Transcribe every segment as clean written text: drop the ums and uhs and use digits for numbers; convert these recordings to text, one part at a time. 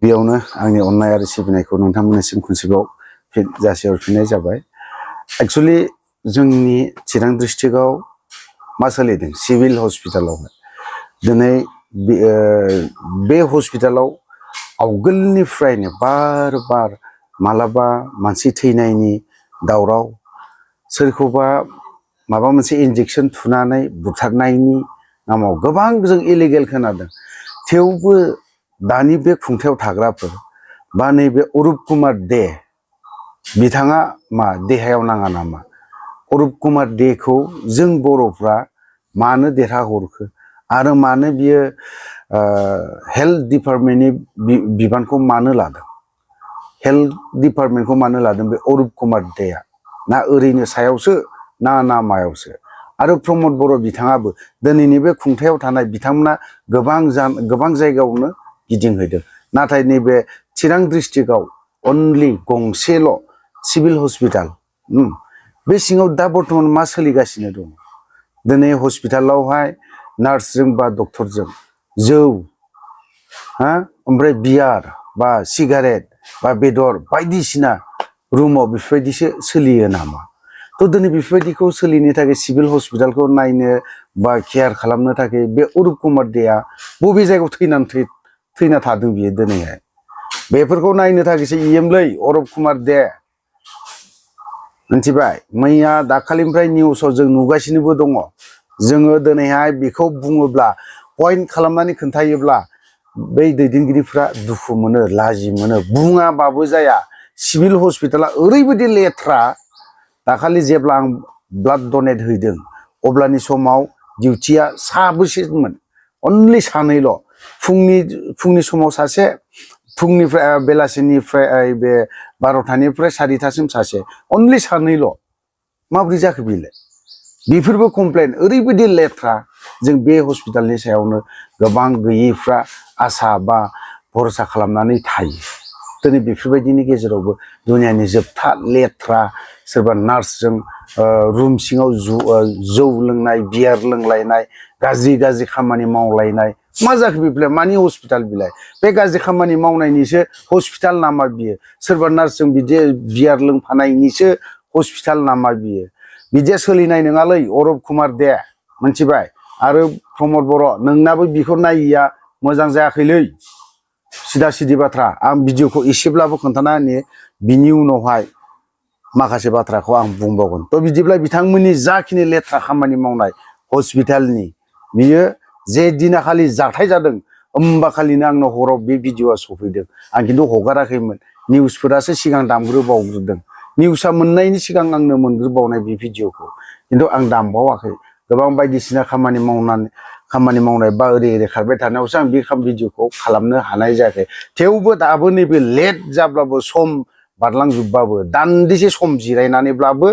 बेयावनो आंनि अननाय आरो सिबिनायखौ नोंथांमोननिसिम खनसेबाव जासिहरफिननाय जाबाय। एक्सुअलि जोंनि चिरां डिस्ट्रिक्टआव मा सोलिदों सिभिल हस्पिटालावहाय दिनै बे हस्पिटालाव आवगोलनिफ्रायनो बार बार मालाबा मानसि थैनायनि दावराव सोरखौबा माबा मोनसे इन्जेक्सन थुनानै बुथारनायनि नामाव गोबां जों इलिगेल खोनादों। थेवबो दानि बे खुंथायाव थाग्राफोर बा नैबे अरुप कुमार दे बिथाङा मा देहायाव नाङा नामा? अरुप कुमार देखौ जों बर'फ्रा मानो देरहाहरखो आरो मानो बियो हेल्थ डिपार्टमेन्टनि बिबानखौ मानो लादों? हेल्थ डिपार्टमेन्टखौ मानो लादों बे अरुप कुमार देआ? ना ओरैनो सायावसो ना मायावसो? आरो प्रमद बर' बिथाङाबो दिनैनि बे खुंथायाव थानाय बिथांमोना गोबां जायगायावनो गिदिंहैदों, नाथाय नैबे चिरां डिस्ट्रिक्टआव अनलि गंसेल' सिभिल हस्पिटाल बे सिङाव दा बर्थमान मा सोलिगासिनो दं? दिनै हस्पिटालावहाय नार्सजों बा डक्टरजों जौ ओमफ्राय बियार बा सिगारेट बा बेदर बायदिसिना रुमाव बेफोरबायदिसो सोलियो नामा? थ' दिनै बेफोरबायदिखौ सोलिनो थाखाय सिभिल हस्पिटालखौ नायनो बा केयार खालामनो थाखाय बे अरुप कुमार देआ बबे जायगायाव थैना थादों बियो दिनैहाय? बेफोरखौ नायनो थाखायसो इएमलै अरुप कुमार दे, मिथिबाय? मैया दाखालिनिफ्राय निउसाव जों नुगासिनोबो दङ। जोङो दिनैहाय बेखौ बुङोब्ला पइन्ट खालामनानै खोन्थायोब्ला बै दैदेनगिरिफ्रा दुखु मोनो, लाजि मोनो। बुङाबाबो जाया, सिभिल हस्पिटाला ओरैबायदि लेथ्रा। दाखालि जेब्ला आं ब्लाड डनेट हैदों अब्लानि समाव डिउटिया साबेसेमोन? अनलि सानैल'। फुंनि समाव सासे, फुंनिफ्राय बेलासिनिफ्राय बे 12टानिफ्राय 4टासिम सासे, अनलि सानैल'। माबोरै जाखो बेलाय? बेफोरबो कमप्लेन। ओरैबायदि लेथ्रा। जों बे हस्पिटालनि सायावनो गोबां गैयैफ्रा आसा बा भरसा खालामनानै थायो। दिनै बेफोरबायदिनि गेजेरावबो दुनियानि जोबथा लेथ्रा सोरबा नार्सजों रुम सिङाव जौ लोंनाय, बियार लोंलायनाय, गाज्रि खामानि मावलायनाय। मा जाखो बेलाय? मानि हस्पिटाल बिलाय? बे गाज्रि खामानि मावनायनिसो हस्पिटाल नामा बियो? सोरबा नार्सजों बिदि बियार लोंफानायनिसो हस्पिटाल नामा बियो? बिदिया सोलिनाय नङालै अरुप कुमार दे, मिथिबाय? आरो प्रमद बर', नोंनाबो बिखौ नायिया मोजां जायाखैलै। सिदा बाथ्रा। आं भिडिअखौ एसेब्लाबो खोन्थाना होनि, बिनि उनावहाय माखासे बाथ्राखौ आं बुंबावगोन। थ' बिदिब्ला बिथांमोननि जाखिनि लेथ्रा खामानि मावनाय हस्पिटालनि, बियो जे दिनाखालि जाथाय जादों होमबा खालिनो आंनाव हराव बे भिडिअआ सफैदों। आं खिन्थु हगाराखैमोन, निउसफोरासो सिगां दामग्रोबावग्रोदों। निउसआ मोननायनि सिगां आंनो मोनग्रोबावनाय बे भिडिअखौ, खिन्थु आं दामबावाखै। गोबां बायदिसिना खामानि मावनाय बा ओरै खारबाय थानायावसो आं बे भिडिअखौ खालामनो हानाय जायाखै। थेवबो दाबो नैबे लेट जाब्लाबो, सम बारलांजोबबाबो, दान्दिसे सम जिरायनानैब्लाबो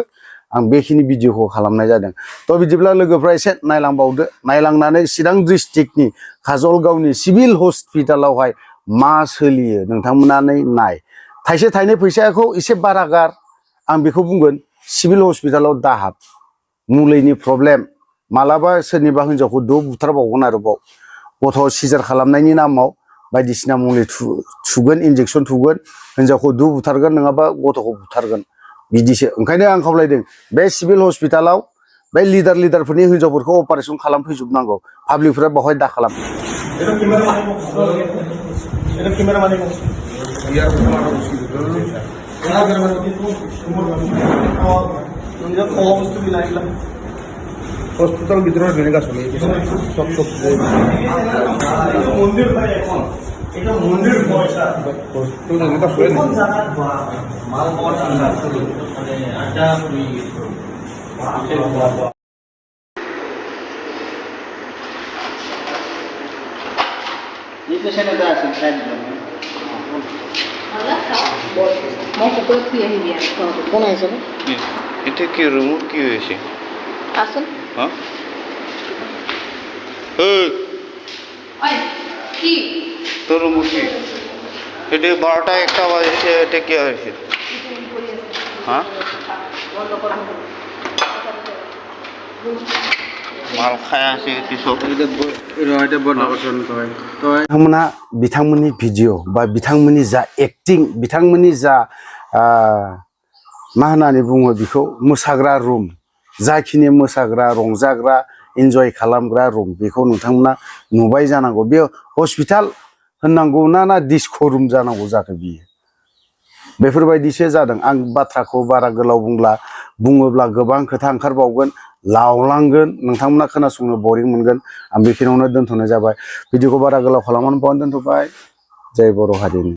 आं बेखिनि भिडिअखौ खालामनाय जादों। थ' बिदिब्ला लोगोफ्रा एसे नायलांबावदो। नायलांनानै चिरां डिस्ट्रिक्टनि काजलगावनि सिभिल हस्पिटालावहाय मा सोलियो नोंथांमोनानो नाय। थाइसे थाइनै फैसाखौ एसे बारा गार, आं बेखौ बुंगोन। सिभिल हस्पिटालाव दाहाब। मुलिनि प्रब्लेम, मालाबा सोरनिबा हिनजावखौ बुथारबावगोन आरोबाव। गथ' सिजार खालामनायनि नामाव बायदिसिना मुलि थुगोन, इन्जेक्सन थुगोन, हिनजावखौ बुथारगोन, नङाबा गथ'खौ बुथारगोन। बिदिसो। ओंखायनो आं खावलायदों बे सिभिल हस्पिटालाव बे लिडारफोरनि हिनजावफोरखौ अपारेसन खालामफैजोबनांगौ। पाब्लिकफोरा बेवहाय दा खालाम। হসপিটাল ভিতরে ভেঙে চলে সব সব মন্দির ভাই এখন এটা মন্দির পয়সা হসপিটাল ভেঙে চলে কোন জায়গা মাল পাওয়ার ঠান্ডা মানে আটা হয়ে গেছে ये पेशेंट का सिस्टम है Allah sah mau foto यही दिया कौन है सर এটা কি রিমুভ কি হয়েছে আসুন হ্যাঁ ওই কি তো রিমুভ কি এটা 12টা 1টা বাজে এটা কি হয়েছে হ্যাঁ माल खायासै किसु बिथांमोना बिथांमोननि भिडिअ बा बिथांमोननि जा एक्टिं बिथांमोननि जा मा होननानै बुङो बेखौ मोसाग्रा रुम जाखिनि मोसाग्रा रंजाग्रा इन्जय खालामग्रा रुम बेखौ नोंथांमोना नुबाय जानांगौ बे हस्पिटाल होननांगौ ना डिस्क' रुम जानांगौ जाखो बियो बेफोरबायदिसो जादों आं बाथ्राखौ बारा गोलाव बुङोब्ला गोबां खोथा ओंखारबावगोन लावलांगोन नोंथांमोना खोनासंनो बरिं मोनगोन आं बेखिनियावनो दोनथ'नाय जाबाय भिडिअखौ बारा गोलाव खालामनानै बावनो दोनथ'बाय जय बर' हारिनि